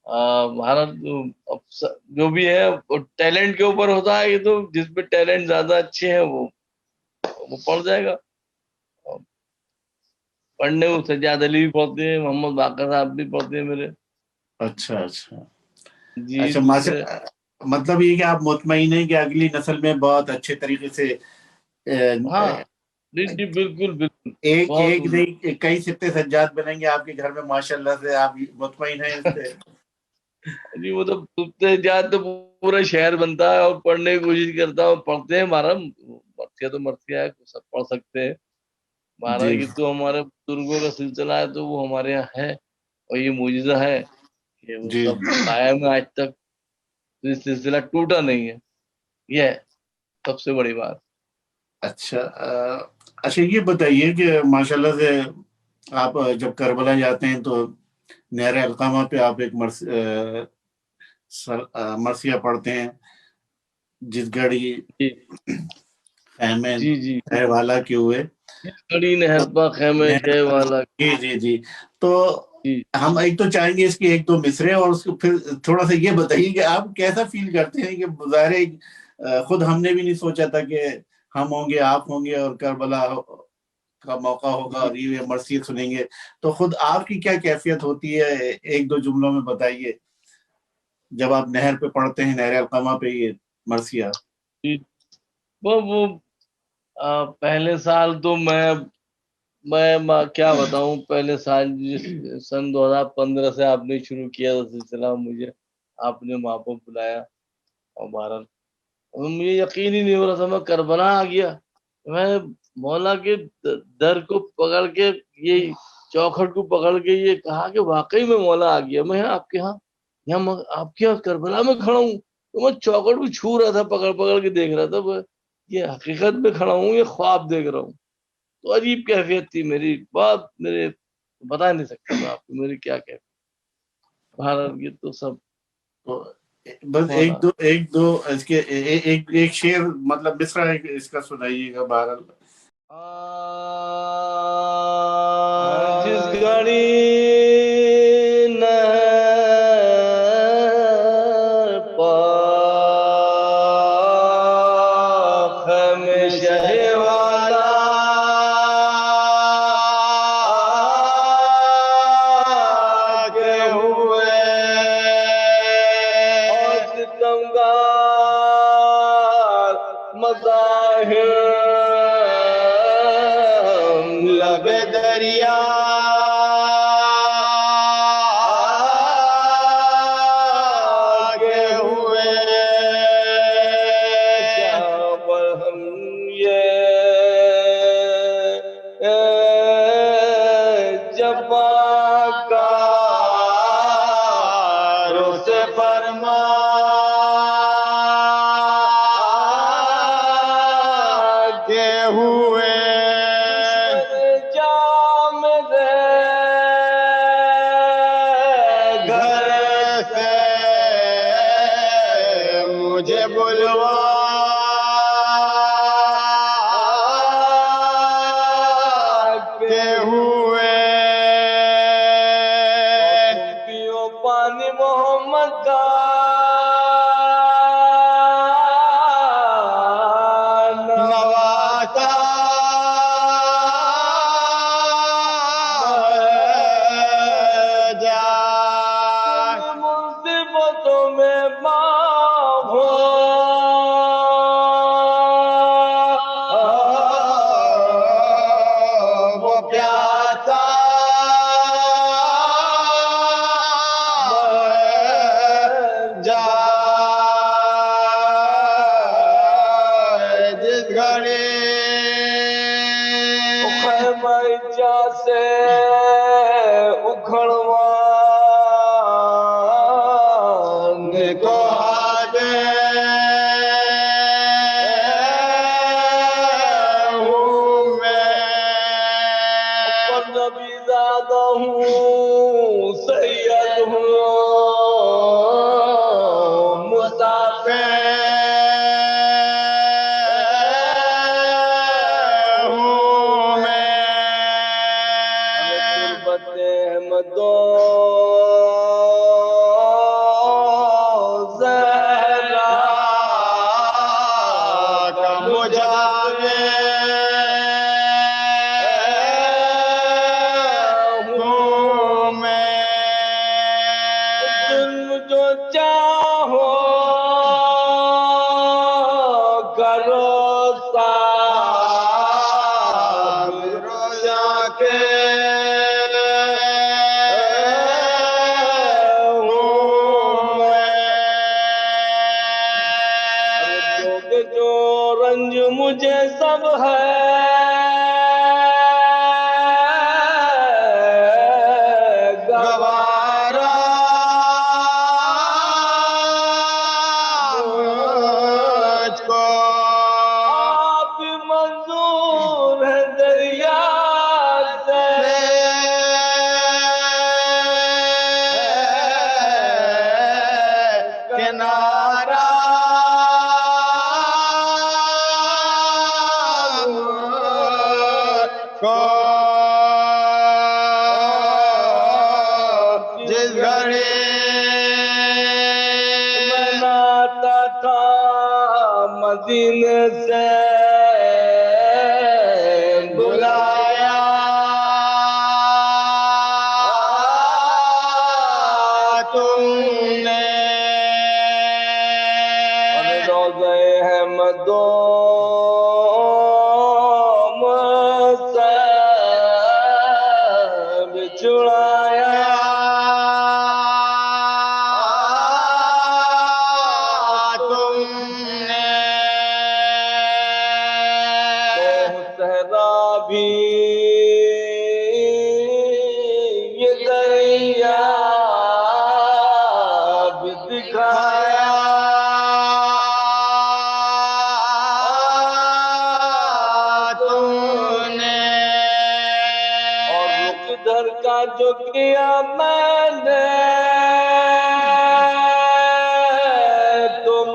ہمارا جو بھی ہے وہ ٹیلنٹ کے اوپر ہوتا ہے، یہ تو جس پہ ٹیلنٹ زیادہ اچھے ہیں وہ پڑھ جائے گا. پڑھنے کو سجاد علی بھی پڑھتے ہیں، محمد باقر صاحب بھی پڑھتے ہیں میرے. اچھا اچھا جی اچھا مطلب یہ کہ آپ مطمئن ہیں کہ اگلی نسل میں بہت اچھے طریقے سے ہاں جی جی بالکل بالکل ایک بہت نہیں کئی سپہ سجاد بنیں گے آپ کے گھر میں ماشاءاللہ سے، آپ مطمئن ہیں اس سے؟ جی وہ تو سپتے جات تو پورا شہر بنتا ہے اور پڑھنے کی کوشش کرتا ہے، پڑھتے ہیں. ہمارا مرثیہ تو مرثیہ ہے، سب پڑھ سکتے ہیں. ہمارا جی یہ تو ہمارے بزرگوں کا سلسلہ ہے، تو وہ ہمارے یہاں ہے، اور یہ معجزہ ہے کہ وہ جی سب قائم ہے آج تک. یہ سلسلہ ٹوٹا نہیں ہے، یہ ہے سب سے بڑی بات. اچھا اچھا یہ بتائیے کہ ماشاءاللہ سے آپ جب کربلا جاتے ہیں تو نہر القامہ پہ آپ ایک مرثیہ پڑھتے ہیں، جس گھڑی جی خیمے جی جی ہے والا کے ہوئے بڑی نہر پا خیمے شہ والا. جی جی جی. تو جی ہم ایک تو چاہیں گے اس کی ایک دو مصرے، اور اس کو پھر تھوڑا سا یہ بتائیے کہ آپ کیسا فیل کرتے ہیں کہ ظاہر خود ہم نے بھی نہیں سوچا تھا کہ ہم ہوں گے، آپ ہوں گے، اور کربلا کا موقع ہوگا اور یہ مرثیہ سنیں گے. تو خود آپ کی کیا کیفیت ہوتی ہے، ایک دو جملوں میں بتائیے جب آپ نہر پہ پڑھتے ہیں، نہر القامہ پہ یہ مرثیہ. جی وہ پہلے سال تو میں کیا بتاؤں، پہلے سال سن 2015 سے آپ نے شروع کیا سلسلہ، مجھے آپ نے وہاں پر بلایا، اور بہرحال مجھے یقین ہی نہیں ہو رہا تھا، میں کربلا آ گیا. میں مولا کے در کو پکڑ کے، یہ چوکھٹ کو پکڑ کے یہ کہا کہ واقعی میں مولا آ گیا. میں آپ کے یہاں آپ کے یہاں کربلا میں کھڑا ہوں. تو میں چوکھٹ بھی چھو رہا تھا، پکڑ پکڑ کے دیکھ رہا تھا یہ حقیقت میں کھڑا ہوں، یہ خواب دیکھ رہا ہوں. تو عجیب کیفیت تھی میری، بات میرے بتا نہیں سکتا میں آپ کو میری کیا کیفیت. بہرحال یہ تو سب تو بس ایک دو اس کے ایک شعر مطلب مصرع ہے اس کا سنائیے گا. بہرحال جس گھڑی لبے دریا کے ہوئے ہم یہ جبا کا روز فرما کے ہوئے گھر سے مجھے بلوا کے ہوئے پیو پانی محمد کا نواسا جا مصیبتوں میں معاف ہو وہ پیاسا جا جس گھڑی جا سے اکھڑوا کو دے ہوں میں نبی زادہ ہوں، سید ہوں، مسافر ہوں میں غربت احمدو زہرا کا مجاور ہوں میں ظلم جو چاہو کرو صابر روزہ کے ہوں میں جو رنج مجھے سب ہے گوارا مجھ کو آپ منظور ہے دریا سے کنارا کو جس گھڑی میں ناتا تھا مدینے سے بلایا تم نے روزے احمدو سے بچھڑایا تم میرا بھی یہ دریا بھی دکھایا تم نے، اور رخ در کا جو کیا میں نے تم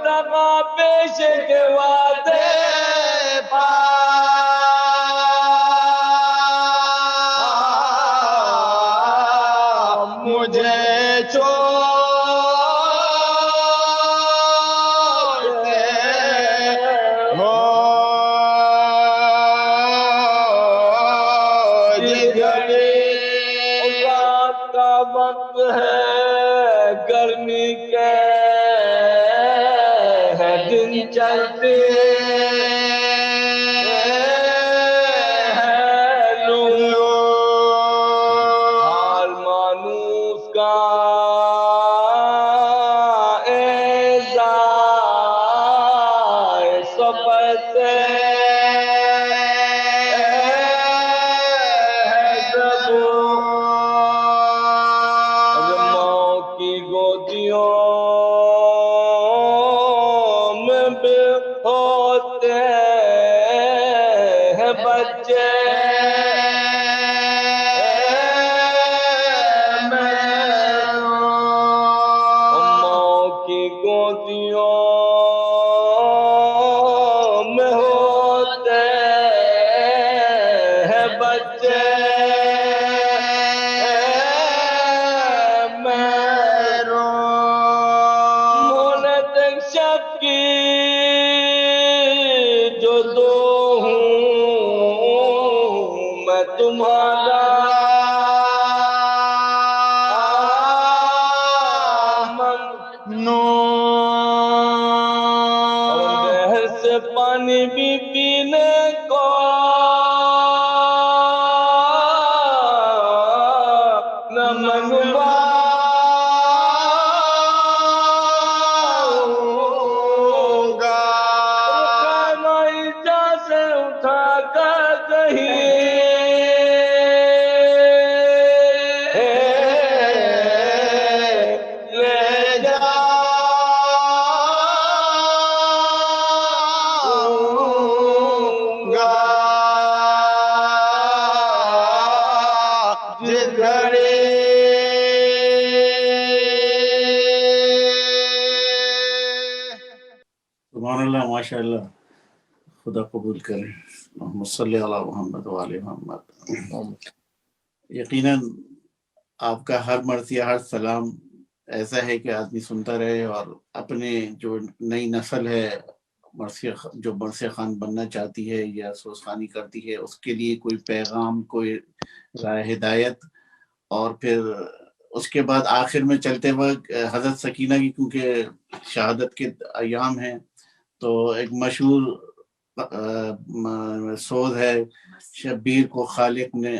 دغا پیش کے وعدے مجھے چھوڑ وقت ہے گرمی کے ہے دن چلتے ہیں لو حال مانوس کا سفر سے میں بھی ہوتے ہیں بچے ماں کی گودیوں میں ہوتے ہیں بچے شب کی جو دو ہوں میں تمہارا ممنون، نہر سے پانی بھی پینے کو نہ منگوا سبحان اللہ، ماشاء اللہ، خدا قبول کرے۔ محمد صلی اللہ محمد وعلی محمد۔ یقیناً آپ کا ہر مرثیہ، ہر سلام ایسا ہے کہ آدمی سنتا رہے، اور اپنے جو نئی نسل ہے جو مرثیہ خان بننا چاہتی ہے یا سوز خوانی کرتی ہے، اس کے لیے کوئی پیغام، کوئی رائے ہدایت، اور پھر اس کے بعد آخر میں چلتے وقت حضرت سکینہ کی کیونکہ شہادت کے ایام ہیں، تو ایک مشہور سوز ہے، شبیر کو خالق نے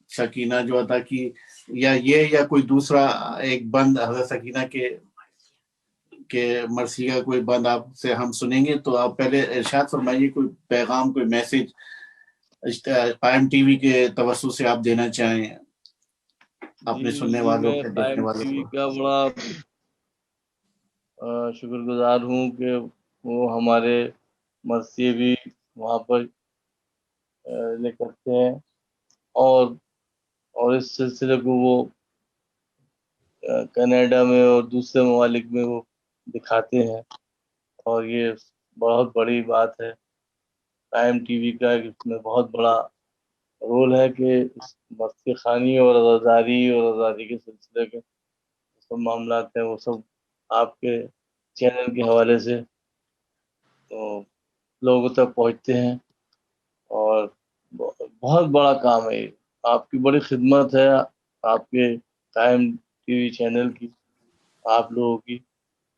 سکینہ جو عطا کی، یا یہ یا کوئی دوسرا ایک بند حضرت سکینہ کے مرثیہ کا کوئی بند آپ سے ہم سنیں گے، تو آپ پہلے ارشاد فرمائیے کوئی پیغام، کوئی میسج قائم ٹی وی کے توسط سے آپ دینا چاہیں اپنے سننے والوں کو، دیکھنے والوں ٹی وی کو۔ کا بڑا شکر گزار ہوں کہ وہ ہمارے مرثیے بھی وہاں پر لے کرتے ہیں، اور اس سلسلے کو وہ کینیڈا میں اور دوسرے ممالک میں وہ دکھاتے ہیں، اور یہ بہت بڑی بات ہے۔ قائم ٹی وی کا اس میں بہت بڑا رول ہے کہ اس مرثیہ خوانی اور عزاداری کے سلسلے کے سب معاملات ہیں، وہ سب آپ کے چینل کے حوالے سے تو لوگوں تک پہنچتے ہیں، اور بہت بڑا کام ہے یہ۔ آپ کی بڑی خدمت ہے، آپ کے قائم ٹی وی چینل کی، آپ لوگوں کی،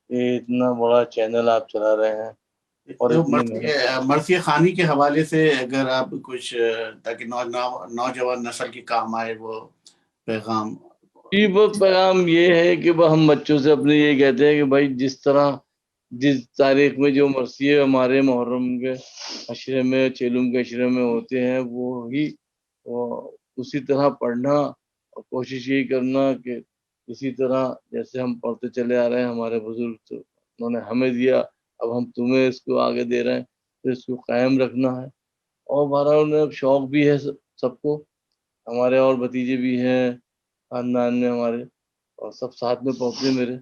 یہ اتنا بڑا چینل آپ چلا رہے ہیں، اور مرثیہ خوانی کے حوالے سے اگر آپ کچھ، تاکہ نوجوان نسل کے کام آئے وہ پیغام جی وہ پیغام یہ ہے کہ وہ ہم بچوں سے اپنے یہ کہتے ہیں کہ بھائی جس طرح جس تاریخ میں جو مرثیے ہمارے محرم کے عشرے میں چیلم کے عشرے میں ہوتے ہیں وہ اسی طرح پڑھنا اور کوشش یہی کرنا کہ اسی طرح جیسے ہم پڑھتے چلے آ رہے ہیں ہمارے بزرگ تو انہوں نے ہمیں دیا، اب ہم تمہیں اس کو آگے دے رہے ہیں تو اس کو قائم رکھنا ہے۔ اور ہمارا انہیں شوق بھی ہے سب کو، ہمارے اور بھتیجے بھی ہیں خاندان میں ہمارے، اور سب ساتھ میں پڑھتے ہیں میرے،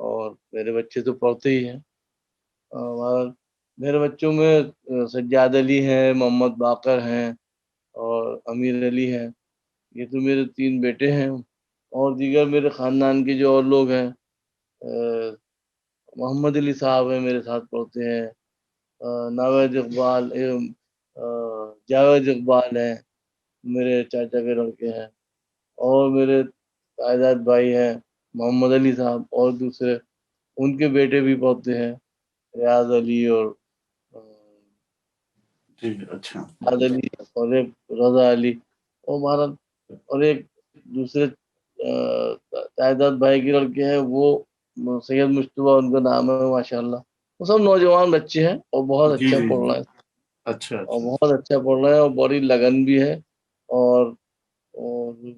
اور میرے بچے تو پڑھتے ہی ہیں۔ اور میرے بچوں میں سجاد علی ہیں، محمد باقر ہیں اور امیر علی ہیں، یہ تو میرے 3 بیٹے ہیں۔ اور دیگر میرے خاندان کے جو اور لوگ ہیں، محمد علی صاحب ہیں میرے ساتھ پڑھتے ہیں، ناوید اقبال جاوید اقبال ہیں میرے چاچا کے لڑکے ہیں، اور میرے سعادت بھائی ہیں محمد علی صاحب، اور دوسرے ان کے بیٹے بھی پڑھتے ہیں، ریاض علی اور جی اچھا، ریاض علی اور ایک رضا علی، اور ہمارا اور ایک دوسرے سعادت بھائی کے لڑکے ہیں، وہ سید مشتبہ ان کا نام ہے ماشاء اللہ۔ وہ سب نوجوان بچے ہیں اور بہت جی اچھا جی پڑھ جی، رہے ہیں، اچھا اور اچھا، بہت اچھا پڑھ رہے ہیں اور بڑی لگن بھی ہے۔ اور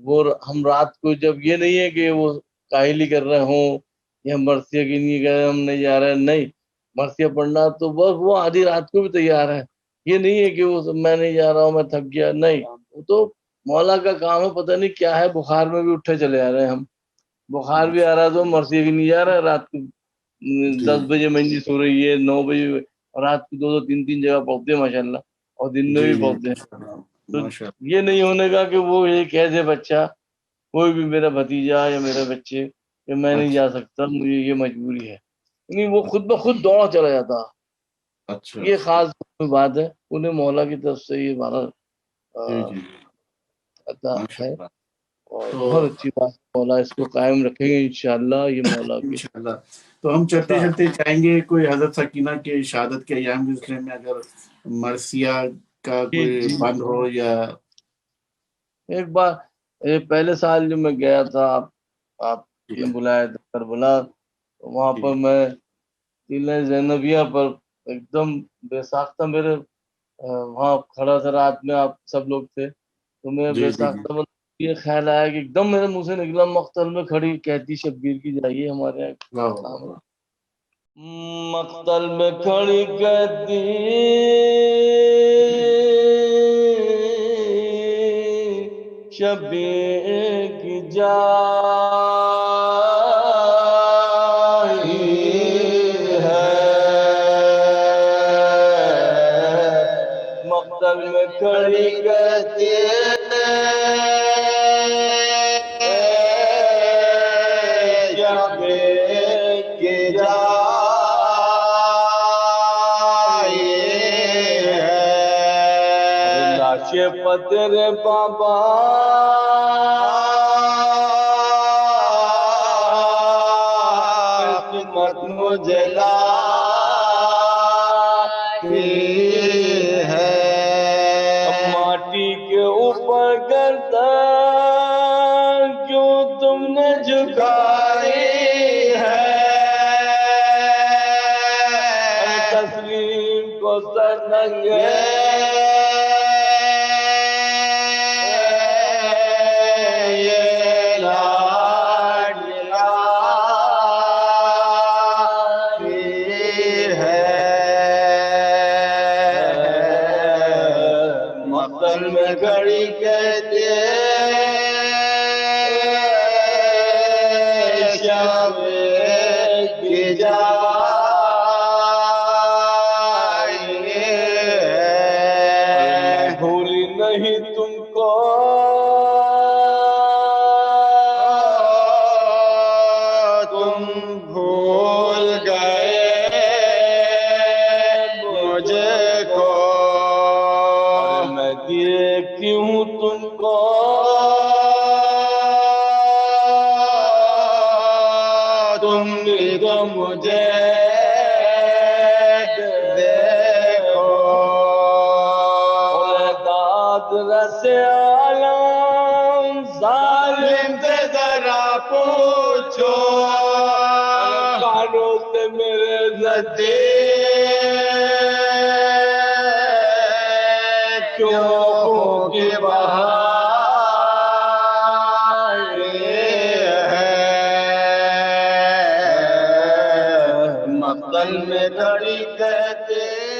وہ ہم رات کو جب یہ نہیں ہے کہ وہ کاہلی کر رہے ہوں یا مرثیہ کی نہیں کر رہے ہم نہیں جا رہے، نہیں، مرثیہ پڑھنا تو بس وہ آدھی رات کو بھی تیار ہے، یہ نہیں ہے کہ وہ میں نہیں جا رہا ہوں میں تھک گیا، نہیں، وہ تو مولا کا کام ہے، پتہ نہیں کیا ہے، بخار میں بھی اٹھے چلے آ رہے ہیں ہم، بخار بھی آ رہا ہے تو مرثیہ کی نہیں جا رہا ہے، رات کو جی 10 بجے مہندی سو رہی ہے، 9 بجے، اور رات کو 2 2 3 3 جگہ پڑھتے ہیں ماشاء اللہ، اور دن میں جی بھی جی، پڑھتے ہیں۔ ماشاء اللہ تو ماشاء یہ نہیں ہونے کا کہ وہ یہ کہہ دے بچہ، کوئی بھی میرا بھتیجا یا میرے بچے، کہ میں اللہ، نہیں اچھا جا سکتا، مجھے یہ مجبوری ہے، نہیں، وہ خود بخود دوڑا چلا جاتا۔ اچھا یہ اچھا، خاص بات ہے، انہیں مولا کی طرف سے یہ ہمارا جی جی، عطا ماشاء ہے، اللہ، اور تو بہت اچھی بات ہے، مولا اس کو قائم رکھیں گے انشاءاللہ، یہ مولا کے انشاءاللہ۔ تو ہم چلتے عطا۔ چلتے چاہیں گے کوئی حضرت سکینہ کے شہادت کے ایام کے سلسلے میں اگر مرثیہ کا جی کوئی جی، بند ہو یا ایک بار پہلے سال جو میں گیا تھا، آپ نے بلایا تھا کربلا، تو وہاں پر میں قلعہ زینبیہ پر ایک دم بے ساختہ میرے وہاں کھڑا تھا، رات میں آپ سب لوگ تھے، تو میں جی بے جی جی، ساختہ یہ خیال آیا کہ ایک دم میرے منہ سے نکلا، مقتل میں کھڑی کہتی شبیر کی جائیے ہمارے یہاں واہ نام واہ ہے، واہ، مقتل میں کھڑی کہتی شبیر کی جائی ہے، مقتل میں کھڑی کہتی شبیر کی جائی ہے، لاش پتر بابا قسمت مجھے لائی ہے، ماٹی کے اوپر گردن کیوں تم نے جھکائی ہے، تسلیم کو سر ننگے یہ لاڈلی ہے، مقتل میں کھڑی کہتے شبیر کی جائی ہے، بھولی نہیں تم کو تم بھول گئے مجھے کو، میں دیکھتی ہوں تم کو تم بھی تو مجھے دیکھو، داد رس عالم ظالم سے ذرا پوچھو کانوں سے میرے زدے چوکوں کی مقتل میں کھڑی کہتے